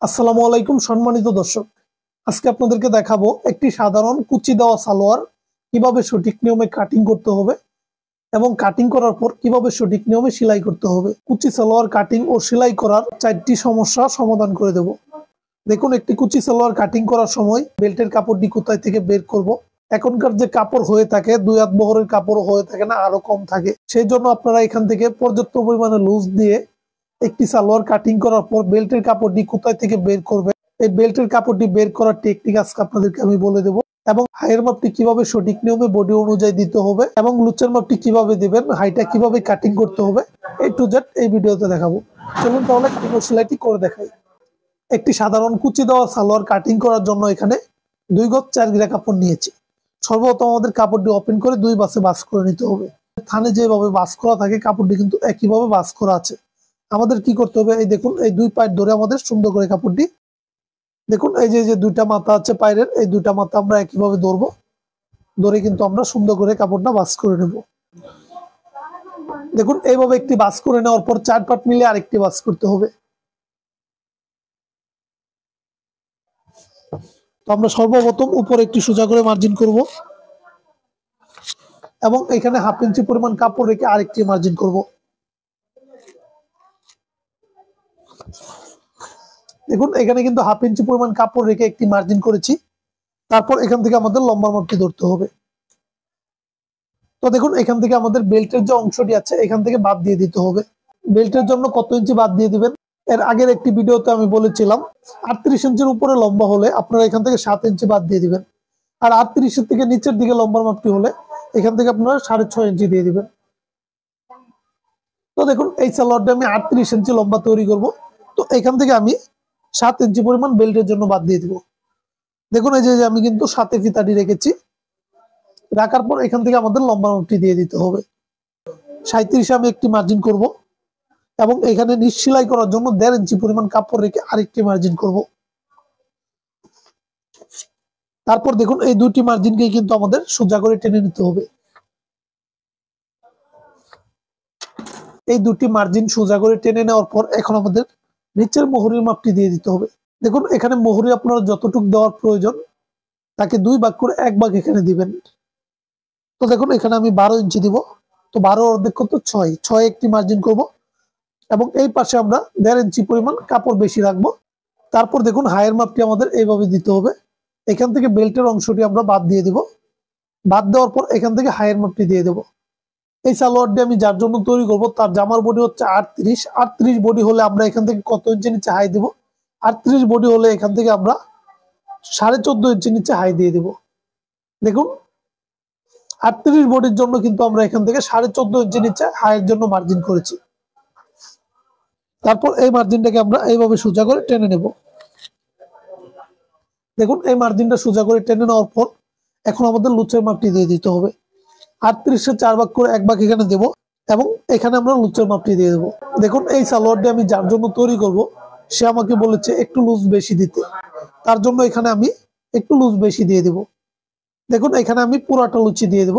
আসসালামু আলাইকুম সম্মানিত দর্শক, আজকে আপনাদেরকে দেখাবো একটি সাধারণ কুচি দেওয়া সালোয়ার কিভাবে সঠিক নিয়মে কাটিং করতে হবে এবং কাটিং করার পর কিভাবে সঠিক নিয়মে সেলাই করতে হবে। কুচি সালোয়ার কাটিং ও সেলাই করার 4টি সমস্যা সমাধান করে দেব। দেখুন, একটি কুচি সালোয়ার কাটিং করার সময় বেল্টের কাপড়টি কোথায় থেকে বের করব। এখনকার যে কাপড় হয়ে থাকে 2 হাত বহরের কাপড় হয়ে থাকে না, আরো কম থাকে। সেই জন্য আপনারা এখান থেকে পর্যাপ্ত পরিমাণে লুজ দিয়ে একটি সালোয়ার কাটিং করার পর বেল্টের কাপড়টি কোথায় থেকে বের করবে, এই বেল্টের কাপড়টি বের করার টেকনিক আজকে আপনাদেরকে আমি বলে দেব, এবং হাইয়ের মাপটি কিভাবে সঠিক নিয়মে বডি অনুযায়ী দিতে হবে এবং লুচের মাপটি কিভাবে দিবেন, হাইটা কিভাবে কাটিং করতে হবে, A to Z এই ভিডিওতে দেখাবো। চলুন তাহলে কাটিং ও সেলাইটি করে দেখাই। একটি সাধারণ কুচি দেওয়া সালোয়ার কাটিং করার জন্য এখানে 2 গজ 4 গিরা কাপড় নিয়েছি। সর্বপ্রথম আমাদের কাপড়টি ওপেন করে 2 বাসে বাস করে নিতে হবে। থানে যেভাবে বাস করা থাকে কাপড়টি কিন্তু একইভাবে বাস করা আছে। আমাদের কি করতে হবে, এই দেখুন, এই 2 পায়ের ধরে আমাদের সুন্দর করে কাপড়টি, দেখুন এই যে 2টা মাথা আছে পায়ের, এই 2টা মাথা আমরা একইভাবে ধরবো, ধরে কিন্তু আমরা সুন্দর করে কাপড়টা বাস করে নেব। দেখুন এইভাবে একটি বাস করে নেওয়ার পর 4 পাট মিলে আরেকটি বাস করতে হবে। তো আমরা সর্বপ্রথম উপরে একটি সোজা করে মার্জিন করব এবং এখানে 1/2 ইঞ্চি পরিমাণ কাপড় রেখে আরেকটি মার্জিন করব। দেখুন এখানে কিন্তু 1/2 ইঞ্চি পরিমাণ কাপড় রেখে একটি মার্জিন করেছি। তারপর এখান থেকে আমাদের লম্বা মাপটি ধরতে হবে। তো দেখুন এখান থেকে আমাদের বেল্টের যে অংশটি আছে এখান থেকে বাদ দিয়ে দিতে হবে। বেল্টের জন্য কত ইঞ্চি বাদ দিয়ে দিবেন, এর আগের একটি ভিডিওতে আমি বলেছিলাম 38 ইঞ্চির উপরে লম্বা হলে আপনারা এখান থেকে 7 ইঞ্চি বাদ দিয়ে দিবেন, আর 38 এর থেকে নিচের দিকে লম্বার মাপটি হলে এখান থেকে আপনারা 6.5 ইঞ্চি দিয়ে দিবেন। তো দেখুন এই সালোয়ারটা আমি 38 ইঞ্চি লম্বা তৈরি করব, তো এখান থেকে আমি 7 ইঞ্চি পরিমাণ বেল্টের জন্য বাদ দিয়ে দিব। দেখুন এই যে আমি কিন্তু 7 ফিতাটি রেখেছি, রাখার পর এখান থেকে আমাদের লম্বা মাপটি দিয়ে দিতে হবে। 37 আমি একটি মার্জিন করব এবং এখানে নিচ সেলাই করার জন্য 1.5 ইঞ্চি পরিমাণ কাপড় রেখে আরেকটি মার্জিন করব। তারপর দেখুন এই 2টি মার্জিনকে কিন্তু আমাদের সোজা করে টেনে নিতে হবে। এই 2টি মার্জিন সোজা করে টেনে নেওয়ার পর এখন আমাদের নিচের মোহরির মাপটি দিয়ে দিতে হবে। দেখুন এখানে মোহরি আপনারা যতটুকু দেওয়ার প্রয়োজন তাকে 2 ভাগ করে 1 ভাগ এখানে দিবেন। তো দেখুন এখানে আমি 12 ইঞ্চি দিব, তো 12 অর্ধেক কত 6 একটি মার্জিন করব এবং এই পাশে আমরা 1.5 ইঞ্চি পরিমাণ কাপড় বেশি রাখবো। তারপর দেখুন হাইয়ের মাপটি আমাদের এইভাবে দিতে হবে। এখান থেকে বেল্টের অংশটি আমরা বাদ দিয়ে দিব, বাদ দেওয়ার পর এখান থেকে হাইয়ের মাপটি দিয়ে দেব। এই সালোয়ারটি আমি যার জন্য তৈরি করব তার জামার বডি হচ্ছে 38 বডি হলে আমরা এখান থেকে কত ইঞ্চি নিচে হাই দিব, 38 বডি হলে এখান থেকে আমরা 14.5 ইঞ্চি নিচে হাই দিয়ে দেব। দেখুন 38 বডির জন্য কিন্তু আমরা এখান থেকে 14.5 ইঞ্চি নিচে হাইয়ের জন্য মার্জিন করেছি। তারপর এই মার্জিনটাকে আমরা এইভাবে সোজা করে টেনে নেব। দেখুন এই মার্জিনটা সোজা করে টেনে নেওয়ার পর এখন আমাদের লুচের মাপটি দিয়ে দিতে হবে। 38-এর 4 ভাগ করে 1 ভাগ এখানে দেব এবং এখানে আমরা লুচের মাপটি দিয়ে দেবো। দেখুন এই সালোয়ারটি আমি যার জন্য তৈরি করব সে আমাকে বলেছে একটু লুজ বেশি দিতে, তার জন্য এখানে আমি একটু লুজ বেশি দিয়ে দেব। দেখুন এখানে আমি পুরাটা লুচি দিয়ে দেব।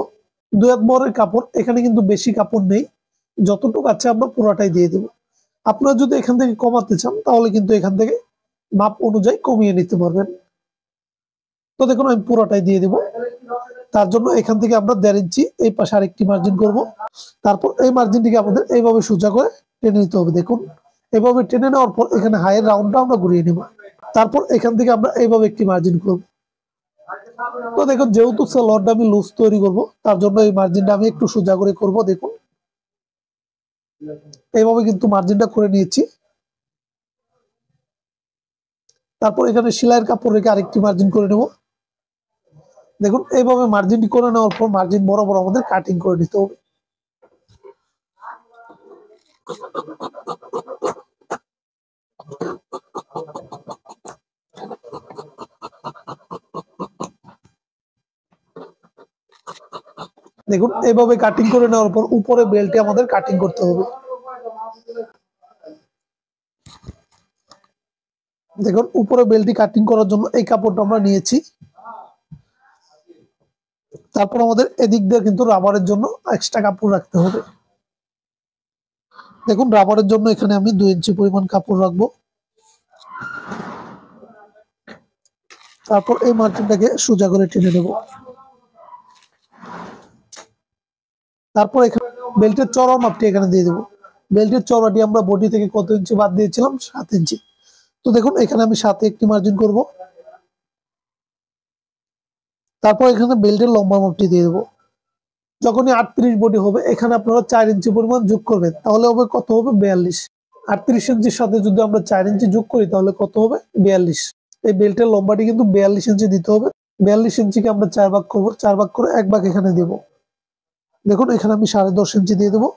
2 হাত বহরের কাপড়, এখানে কিন্তু বেশি কাপড় নেই, যতটুকু আছে আমরা পুরাটাই দিয়ে দেব। আপনারা যদি এখান থেকে কমাতে চান তাহলে কিন্তু এখান থেকে মাপ অনুযায়ী কমিয়ে নিতে পারবেন। তো দেখুন আমি পুরোটাই দিয়ে দেব, তার জন্য এখান থেকে আমরা 1.5 ইঞ্চি এই পাশে আরেকটি মার্জিন করব। তারপর এই মার্জিনটিকে আমাদের এইভাবে সোজা করে টেনে নিতে হবে। দেখুন এইভাবে টেনে নেওয়ার পর এখানে হাইয়ের রাউন্ডটা আমরা ঘুরিয়ে নেব। তারপর এখান থেকে আমরা এইভাবে একটি মার্জিন করব। তো দেখুন যেহেতু সালোয়ারটা আমি লুজ তৈরি করব তার জন্য এই মার্জিনটা আমি একটু সোজা করে করব। দেখুন এইভাবে কিন্তু মার্জিনটা করে নিয়েছি। তারপর এখানে সেলাইয়ের কাপড় রেখে আরেকটি মার্জিন করে নেব। দেখুন এইভাবে মার্জিনটি করে নেওয়ার পর মার্জিন বরাবর আমাদের কাটিং করে নিতে হবে। দেখুন এইভাবে কাটিং করে নেওয়ার পর উপরে বেল্টে আমাদের কাটিং করতে হবে। দেখুন উপরে বেল্টটি কাটিং করার জন্য এই কাপড়টা আমরা নিয়েছি। তারপর আমাদের এদিক দিয়ে কিন্তু রাবারের জন্য এক্সট্রা কাপড় রাখতে হবে। দেখুন রাবারের জন্য এখানে আমি 2 ইঞ্চি পরিমাণ কাপড় রাখবো। তারপর এই মার্জিনটাকে সোজা করে টেনে নেব। তারপর এখানে বেল্টের চওড়া মাপটি এখানে দিয়ে দেবো। বেল্টের চওড়াটি আমরা বডি থেকে কত ইঞ্চি বাদ দিয়েছিলাম? 7 ইঞ্চি। তো দেখুন এখানে আমি 7 একটি মার্জিন করব। তারপর এখানে বেল্টের লম্বা মাপটি দিয়ে দেবো। যখনই 38 বডি হবে এখানে আপনারা 4 ইঞ্চি পরিমাণ যোগ করবেন, তাহলে হবে কত? হবে 42। 38 ইঞ্চির সাথে যদি আমরা 4 ইঞ্চি যোগ করি তাহলে কত হবে? 42। এই বেল্টের লম্বাটি কিন্তু 42 ইঞ্চি দিতে হবে। 42 ইঞ্চিকে আমরা 4 ভাগ করবো, 4 ভাগ করে 1 ভাগ এখানে দেব। দেখুন এখানে আমি 10.5 ইঞ্চি দিয়ে দেবো।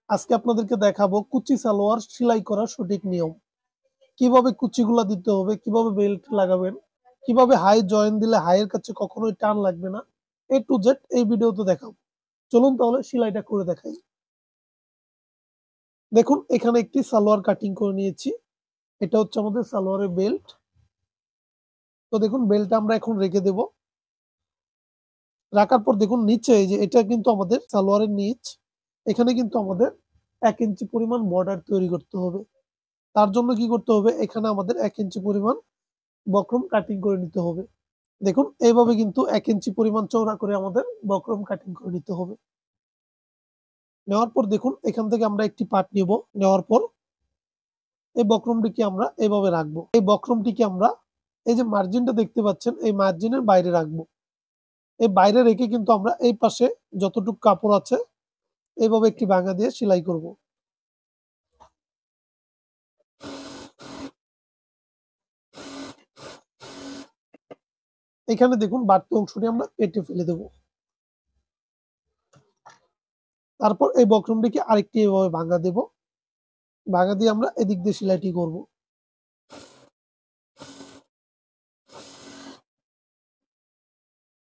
আজকে আপনাদেরকে দেখাবো কুচি সালোয়ার সেলাই করার সঠিক নিয়ম, কিভাবে কুচিগুলা দিতে হবে, কিভাবে বেল্ট লাগাবেন, কিভাবে হাই জয়েন দিলে হাইয়ের কাছে কখনোই টান লাগবে না, এ টু জেড এই ভিডিওতে দেখাবো। চলুন তাহলে সেলাইটা করে দেখাই। দেখুন এখানে একটি সালোয়ার কাটিং করে নিয়েছি। এটা হচ্ছে আমাদের সালোয়ারের বেল্ট। তো দেখুন বেল্টটা আমরা এখন রেখে দেব। রাখার পর দেখুন নিচে, এই যে এটা কিন্তু আমাদের সালোয়ারের নিচ, এখানে কিন্তু আমাদের 1 ইঞ্চি পরিমাণ বর্ডার তৈরি করতে হবে। তার জন্য কি করতে হবে? এখানে আমাদের 1 ইঞ্চি পরিমাণ বক্রম কাটিং করে নিতে হবে। দেখুন এইভাবে কিন্তু 1 ইঞ্চি পরিমাণ চওড়া করে আমাদের বক্রম কাটিং করে নিতে হবে। নেওয়ার পর দেখুন এখান থেকে আমরা একটি পার্ট নেব। নেওয়ার পর এই বক্রমটিকে আমরা এইভাবে রাখবো। এই বক্রমটিকে আমরা এই যে মার্জিনটা দেখতে পাচ্ছেন এই মার্জিনের বাইরে রাখবো। এই বাইরে রেখে কিন্তু আমরা এই পাশে যতটুকু কাপড় আছে এইভাবে একটি ভাঙা দিয়ে সেলাই করব। এখানে দেখুন বাড়তি অংশটি আমরা কেটে ফেলে দেব। তারপর এই বক্রমটিকে আরেকটি এভাবে ভাঙা দেব। ভাঙা দিয়ে আমরা এদিক দিয়ে সেলাইটি করব।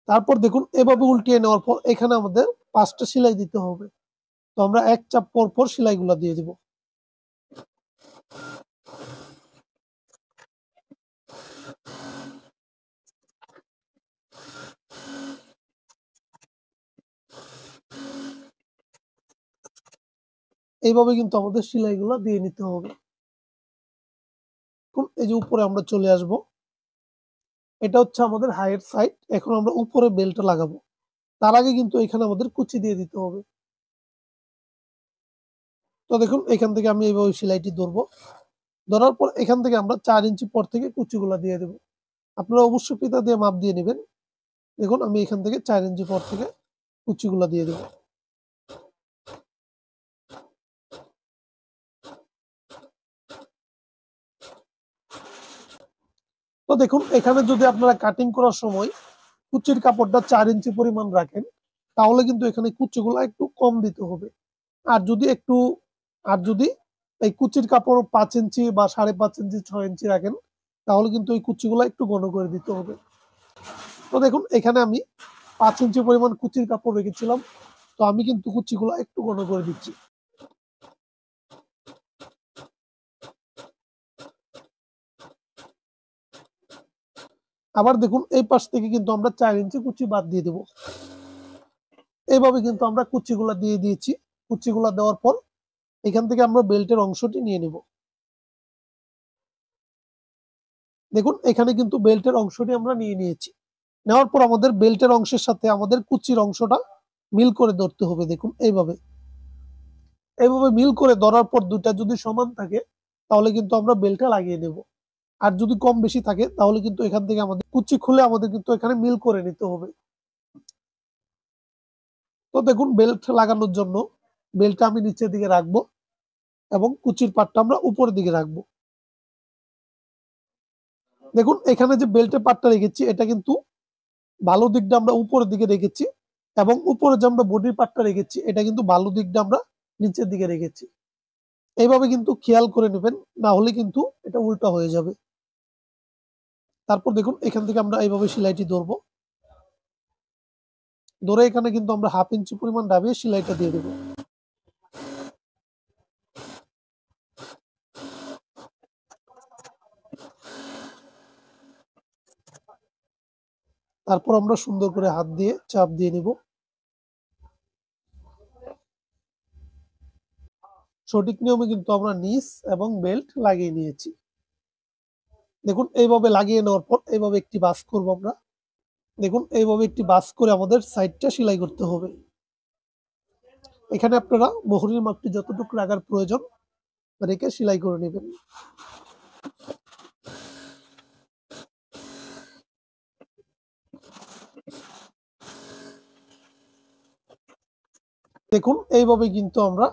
তারপর দেখুন এভাবে উল্টিয়ে নেওয়ার পর এখানে আমাদের 5টা সেলাই দিতে হবে। তো আমরা এক চাপ পর পর সেলাইগুলো দিয়ে দেব। এইভাবে কিন্তু আমাদের সেলাইগুলো দিয়ে নিতে হবে। এই যে উপরে আমরা চলে আসব। এটা হচ্ছে আমাদের হাইয়ের সাইড। এখন আমরা উপরে বেল্টটা লাগাবো। তার আগে কিন্তু এখানে আমাদের কুচি দিয়ে দিতে হবে। তো দেখুন এখান থেকে আমি এইভাবে সেলাইটি ধরবো। ধরার পর এখান থেকে আমরা 4 ইঞ্চি পর থেকে কুচিগুলা দিয়ে দেব। আপনারা অবশ্যই ফিতা দিয়ে মাপ দিয়ে নেবেন। দেখুন আমি এখান থেকে 4 ইঞ্চি পর থেকে কুচিগুলা দিয়ে দেব। তো দেখুন এখানে যদি আপনারা কাটিং করার সময় কুচির কাপড়টা 4 ইঞ্চি পরিমাণ রাখেন তাহলে কিন্তু এখানে কুচিগুলা একটু কম দিতে হবে। আর যদি একটু আর যদি এই কুচির কাপড় 5 ইঞ্চি বা 5.5 ইঞ্চি 6 ইঞ্চি রাখেন তাহলে কিন্তু এই কুচিগুলা একটু ঘন করে দিতে হবে। তো দেখুন এখানে আমি 5 ইঞ্চি পরিমাণ কুচির কাপড় রেখেছিলাম। তো আমি কিন্তু কুচিগুলা একটু ঘন করে দিচ্ছি। আবার দেখুন এই পাশ থেকে কিন্তু আমরা 4 ইঞ্চি কুচি বাদ দিয়ে দেব। এইভাবে কিন্তু আমরা কুচিগুলা দিয়ে দিয়েছি। কুচিগুলা দেওয়ার পর এখান থেকে আমরা বেল্টের অংশটি নিয়ে নেব। দেখুন এখানে কিন্তু বেল্টের অংশটি আমরা নিয়ে নিয়েছি। নেওয়ার পর আমাদের বেল্টের অংশের সাথে আমাদের কুচির অংশটা মিল করে ধরতে হবে। দেখুন এইভাবে এইভাবে মিল করে ধরার পর দুটা যদি সমান থাকে তাহলে কিন্তু আমরা বেল্টটা লাগিয়ে দেব। আর যদি কম বেশি থাকে তাহলে কিন্তু এখান থেকে আমাদের কুচি খুলে আমাদের কিন্তু এখানে মিল করে নিতে হবে। তো দেখুন বেল্ট লাগানোর জন্য বেল্টটা আমি নিচের দিকে রাখবো এবং কুচির পাটটা আমরা উপরের দিকে রাখবো। দেখুন এখানে যে বেল্টের পাটটা রেখেছি এটা কিন্তু ভালো দিকটা আমরা উপরের দিকে রেখেছি এবং উপরে যে আমরা বডির পাটটা রেখেছি এটা কিন্তু ভালো দিকটা আমরা নিচের দিকে রেখেছি। এইভাবে কিন্তু খেয়াল করে নেবেন, না হলে কিন্তু এটা উল্টা হয়ে যাবে। তারপর দেখুন এখান থেকে আমরা এইভাবে সেলাইটি ধরবো। ধরে এখানে কিন্তু আমরা 1/2 ইঞ্চি পরিমাণ দাবিয়ে সেলাইটা দিয়ে দেবো। তারপর আমরা সুন্দর করে হাত দিয়ে চাপ দিয়ে নিব। সঠিক নিয়মে কিন্তু আমরা নিচ এবং বেল্ট লাগিয়ে নিয়েছি। দেখুন এইভাবে লাগিয়ে নেওয়ার পর এইভাবে একটি ভাঁজ করব আমরা। দেখুন এইভাবে একটি ভাঁজ করে আমাদের সাইডটা সেলাই করতে হবে। এখানে আপনারা মোহরের মাপটি যতটুকু রাখার প্রয়োজন রেখে সেলাই করে নেবেন। দেখুন এইভাবে কিন্তু আমরা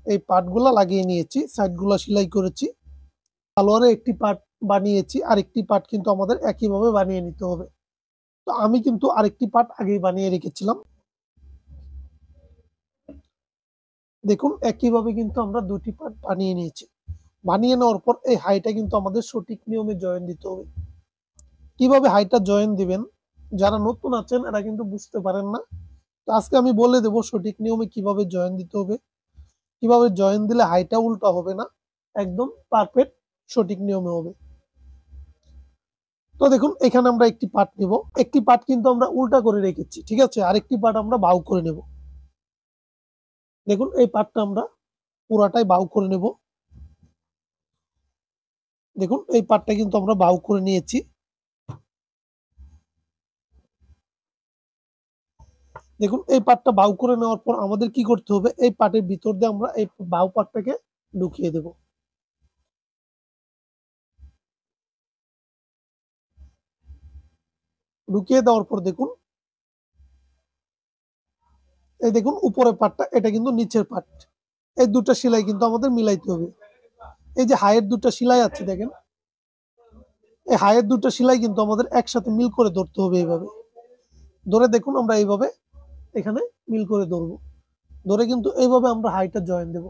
এই পার্টগুলা লাগিয়ে নিয়েছি, সাইডগুলা সেলাই করেছি। সালোয়ারে একটি পার্ট বানিয়েছি, আরেকটি পার্ট কিন্তু আমাদের একইভাবে বানিয়ে নিতে হবে। তো আমি কিন্তু আরেকটি পার্ট আগেই বানিয়ে রেখেছিলাম। দেখুন একইভাবে কিন্তু আমরা দুটি পার্ট বানিয়ে নিয়েছি। বানিয়ে নেওয়ার পর এই হাইটা কিন্তু আমাদের সঠিক নিয়মে জয়েন দিতে হবে। কিভাবে হাইটা জয়েন দিবেন, যারা নতুন আছেন এরা কিন্তু বুঝতে পারেন না। তো আজকে আমি বলে দেব সঠিক নিয়মে কিভাবে জয়েন দিতে হবে, কিভাবে জয়েন দিলে হাইটা উল্টা হবে না, একদম পারফেক্ট সঠিক নিয়মে হবে। তো দেখুন এখানে আমরা একটি পার্ট নেব, একটি পার্ট কিন্তু আমরা উল্টা করে রেখেছি, ঠিক আছে, আরেকটি পার্ট আমরা বাউ করে নেব। দেখুন এই পার্টটা আমরা পুরাটাই বাউ করে নেব। দেখুন এই পার্টটা কিন্তু আমরা বাউ করে নিয়েছি। দেখুন এই পার্টটা বাউ করে নেওয়ার পর আমাদের কি করতে হবে, এই পার্টের ভিতর দিয়ে আমরা এই বাউ পার্টটাকে ঢুকিয়ে দেব। ঢুকিয়ে দেওয়ার পর দেখুন এই দেখুন উপরের পার্টটা, এটা কিন্তু নিচের পার্ট। এই দুটো সেলাই কিন্তু আমাদের মিলাইতে হবে। এই যে হাইয়ের দুটো সেলাই আছে দেখেন, এই হাইয়ের দুটো সেলাই কিন্তু আমাদের একসাথে মিল করে ধরতে হবে। এইভাবে ধরে দেখুন আমরা এইভাবে এখানে মিল করে ধরবো, ধরে কিন্তু এইভাবে আমরা হাইটা জয়েন দেব।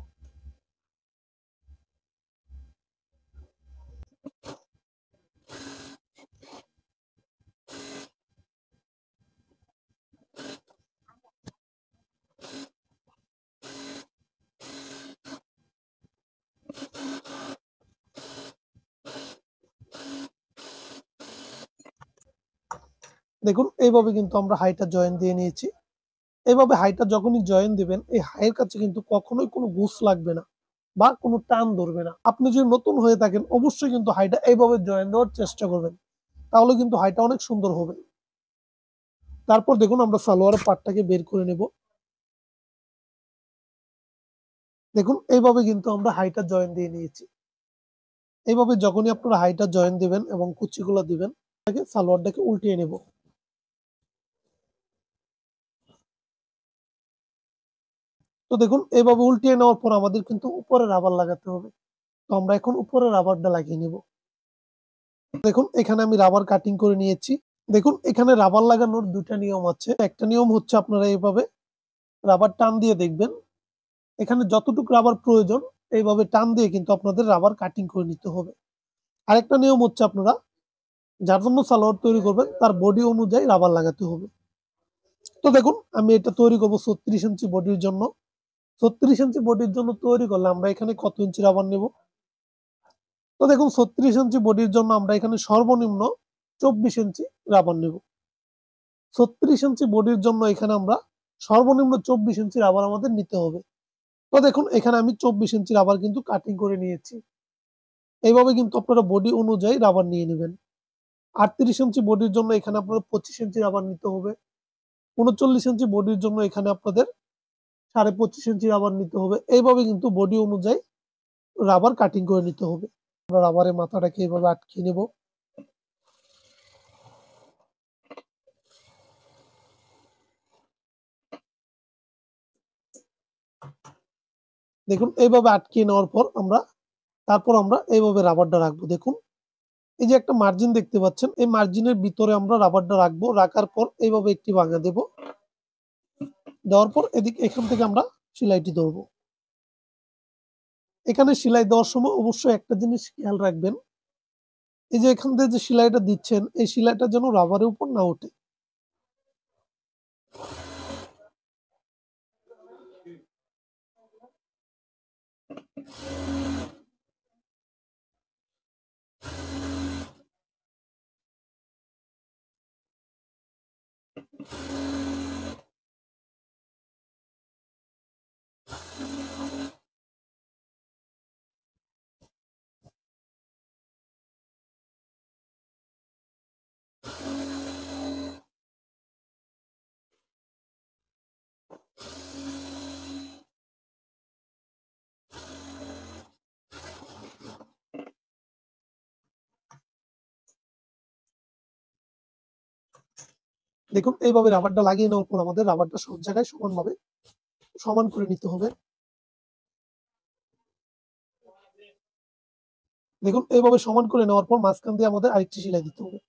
দেখুন এইভাবে কিন্তু আমরা হাইটা জয়েন দিয়ে নিয়েছি। এইভাবে হাইটা যখনই জয়েন দিবেন, এই হাইয়ের কাছে কিন্তু কখনোই কোনো গুছ লাগবে না বা কোনো টান ধরবে না। আপনি যদি নতুন হয়ে থাকেন অবশ্যই কিন্তু হাইটা এইভাবে জয়েন দেওয়ার চেষ্টা করবেন, তাহলে কিন্তু হাইটা অনেক সুন্দর হবে। তারপর দেখুন আমরা সালোয়ারের পাটটাকে বের করে নেব। দেখুন এইভাবে কিন্তু আমরা হাইটা জয়েন দিয়ে নিয়েছি। এইভাবে যখনই আপনারা হাইটা জয়েন দিবেন এবং কুচিগুলো দিবেন, সালোয়ারটাকে উল্টিয়ে নেব। তো দেখুন এইভাবে উল্টিয়ে নেওয়ার পর আমাদের কিন্তু উপরে রাবার লাগাতে হবে। তো আমরা এখন উপরে রাবারটা লাগিয়ে নেব। দেখুন এখানে আমি রাবার কাটিং করে নিয়েছি। দেখুন এখানে রাবার লাগানোর দুটা নিয়ম আছে। একটা নিয়ম হচ্ছে আপনারা এইভাবে রাবার টান দিয়ে দেখবেন, এখানে যতটুকু রাবার প্রয়োজন এইভাবে টান দিয়ে কিন্তু আপনাদের রাবার কাটিং করে নিতে হবে। আরেকটা নিয়ম হচ্ছে আপনারা যার জন্য সালোয়ার তৈরি করবেন তার বডি অনুযায়ী রাবার লাগাতে হবে। তো দেখুন আমি এটা তৈরি করবো 36 ইঞ্চি বডির জন্য। 36 ইঞ্চি বডির জন্য তৈরি করলে আমরা এখানে কত ইঞ্চি রাবার নেব? তো দেখুন 36 ইঞ্চি বডির জন্য আমরা এখানে সর্বনিম্ন 24 ইঞ্চি রাবার নেব। 36 ইঞ্চি বডির জন্য এখানে আমরা সর্বনিম্ন 24 ইঞ্চি রাবার আমাদের নিতে হবে। তো দেখুন এখানে আমি 24 ইঞ্চি রাবার কিন্তু কাটিং করে নিয়েছি। এইভাবে কিন্তু আপনারা বডি অনুযায়ী রাবার নিয়ে নেবেন। 38 ইঞ্চি বডির জন্য এখানে আপনাদের 25 ইঞ্চি রাবার নিতে হবে। 39 ইঞ্চি বডির জন্য এখানে আপনাদের 25.5 ইঞ্চি রাবার নিতে হবে। এইভাবে কিন্তু বডি অনুযায়ী রাবার কাটিং করে নিতে হবে। আমরা রাবারের মাথাটাকে এইভাবে আটকিয়ে নেব। দেখুন এইভাবে আটকিয়ে নেওয়ার পর তারপর আমরা এইভাবে রাবারটা রাখবো। দেখুন এই যে একটা মার্জিন দেখতে পাচ্ছেন, এই মার্জিনের ভিতরে আমরা রাবারটা রাখবো। রাখার পর এইভাবে একটি ভাঙা দেব। দেওয়ার পর এখান থেকে আমরা সেলাইটি ধরবো। এখানে সেলাই দেওয়ার সময় অবশ্যই একটা জিনিস খেয়াল রাখবেন, এই যে এখান থেকে যে সেলাইটা দিচ্ছেন এই সেলাইটা যেন রাবারের উপর না ওঠে। দেখুন এইভাবে রাবারটা লাগিয়ে নেওয়ার পর আমাদের রাবারটা সব জায়গায় সমানভাবে সমান করে নিতে হবে। দেখুন এইভাবে সমান করে নেওয়ার পর মাঝখান দিয়ে আমাদের আরেকটি সেলাই দিতে হবে।